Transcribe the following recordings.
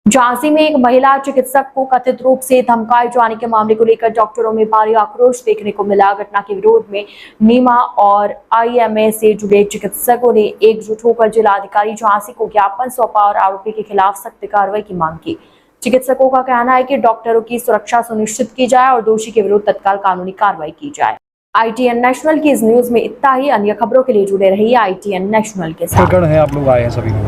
झांसी में एक महिला चिकित्सक को कथित रूप से धमकाए जाने के मामले को लेकर डॉक्टरों में भारी आक्रोश देखने को मिला। घटना के विरोध में नीमा और आईएमए से जुड़े चिकित्सकों ने एकजुट होकर जिलाधिकारी झांसी को ज्ञापन सौंपा और आरोपी के खिलाफ सख्त कार्रवाई की मांग की। चिकित्सकों का कहना है कि डॉक्टरों की सुरक्षा सुनिश्चित की जाए और दोषी के विरुद्ध तत्काल कानूनी कार्रवाई की जाए। ITN नेशनल की इस न्यूज में इतना ही। अन्य खबरों के लिए जुड़े रहिए ITN नेशनल के साथ। प्रकरण है, आप लोग आए हैं सभी लोग।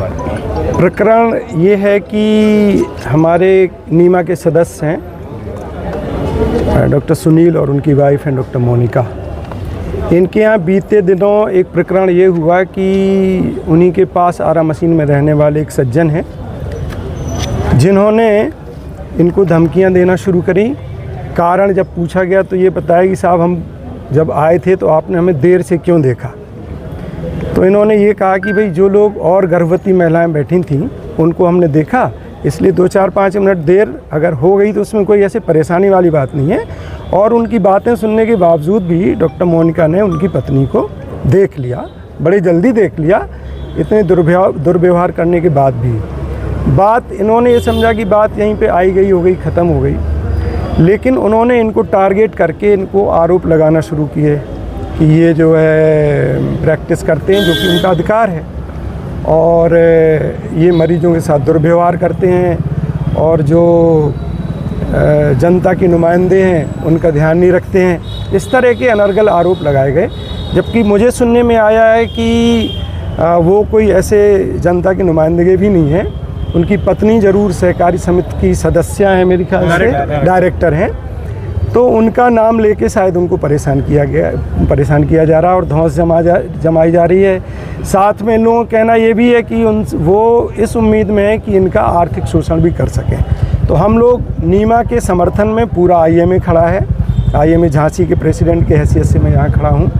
प्रकरण ये है कि हमारे नीमा के सदस्य हैं डॉक्टर सुनील और उनकी वाइफ हैं डॉक्टर मोनिका। इनके यहाँ बीते दिनों एक प्रकरण ये हुआ कि उन्हीं के पास आरा मशीन में रहने वाले एक सज्जन हैं जिन्होंने इनको धमकियां देना शुरू करी। कारण जब पूछा गया तो ये बताया कि साहब हम जब आए थे तो आपने हमें देर से क्यों देखा। तो इन्होंने ये कहा कि भाई जो लोग और गर्भवती महिलाएं बैठी थीं उनको हमने देखा, इसलिए 2-4-5 मिनट देर अगर हो गई तो उसमें कोई ऐसे परेशानी वाली बात नहीं है। और उनकी बातें सुनने के बावजूद भी डॉक्टर मोनिका ने उनकी पत्नी को देख लिया, बड़ी जल्दी देख लिया, इतने दुर्व्यवहार करने के बाद भी। बात इन्होंने ये समझा कि बात यहीं पे आई गई, हो गई, ख़त्म हो गई। लेकिन उन्होंने इनको टारगेट करके इनको आरोप लगाना शुरू किए कि ये जो है प्रैक्टिस करते हैं, जो कि उनका अधिकार है, और ये मरीजों के साथ दुर्व्यवहार करते हैं और जो जनता के नुमाइंदे हैं उनका ध्यान नहीं रखते हैं। इस तरह के अनर्गल आरोप लगाए गए, जबकि मुझे सुनने में आया है कि वो कोई ऐसे जनता के नुमाइंदे भी नहीं हैं। उनकी पत्नी ज़रूर सहकारी समिति की सदस्य हैं, मेरे ख्याल से डायरेक्टर हैं। तो उनका नाम लेके शायद उनको परेशान किया जा रहा है और धौंस जमाई जा रही है। साथ में लोगों का कहना ये भी है कि वो इस उम्मीद में है कि इनका आर्थिक शोषण भी कर सकें। तो हम लोग नीमा के समर्थन में, पूरा IMA खड़ा है, IMA झांसी के प्रेसिडेंट के हैसियत से मैं यहाँ खड़ा हूँ।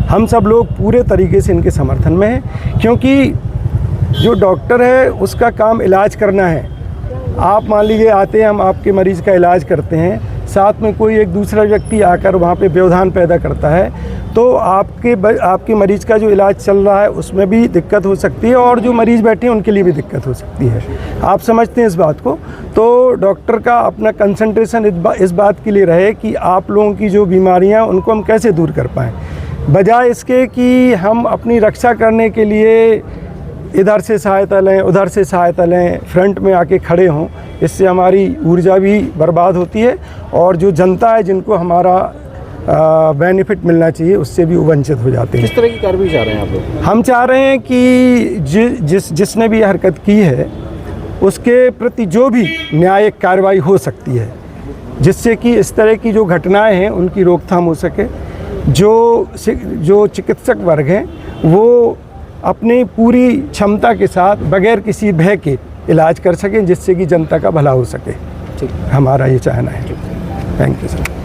हम सब लोग पूरे तरीके से इनके समर्थन में हैं, क्योंकि जो डॉक्टर है उसका काम इलाज करना है। आप मान लीजिए आते हैं, हम आपके मरीज़ का इलाज करते हैं, साथ में कोई एक दूसरा व्यक्ति आकर वहाँ पे व्यवधान पैदा करता है तो आपके मरीज़ का जो इलाज चल रहा है उसमें भी दिक्कत हो सकती है और जो मरीज़ बैठे हैं उनके लिए भी दिक्कत हो सकती है। आप समझते हैं इस बात को। तो डॉक्टर का अपना कंसंट्रेशन इस बात के लिए रहे कि आप लोगों की जो बीमारियाँ उनको हम कैसे दूर कर पाएँ, बजाय इसके कि हम अपनी रक्षा करने के लिए इधर से सहायता लें, उधर से सहायता लें, फ्रंट में आके खड़े हों। इससे हमारी ऊर्जा भी बर्बाद होती है और जो जनता है जिनको हमारा बेनिफिट मिलना चाहिए उससे भी वंचित हो जाते हैं। किस तरह की कार्रवाई चाह रहे हैं आप लोग? हम चाह रहे हैं कि जिसने भी हरकत की है उसके प्रति जो भी न्यायिक कार्रवाई हो सकती है, जिससे कि इस तरह की जो घटनाएं हैं उनकी रोकथाम हो सके। जो चिकित्सक वर्ग हैं वो अपनी पूरी क्षमता के साथ बगैर किसी भय के इलाज कर सकें, जिससे कि जनता का भला हो सके। ठीक, हमारा ये चाहना है। Thank you sir.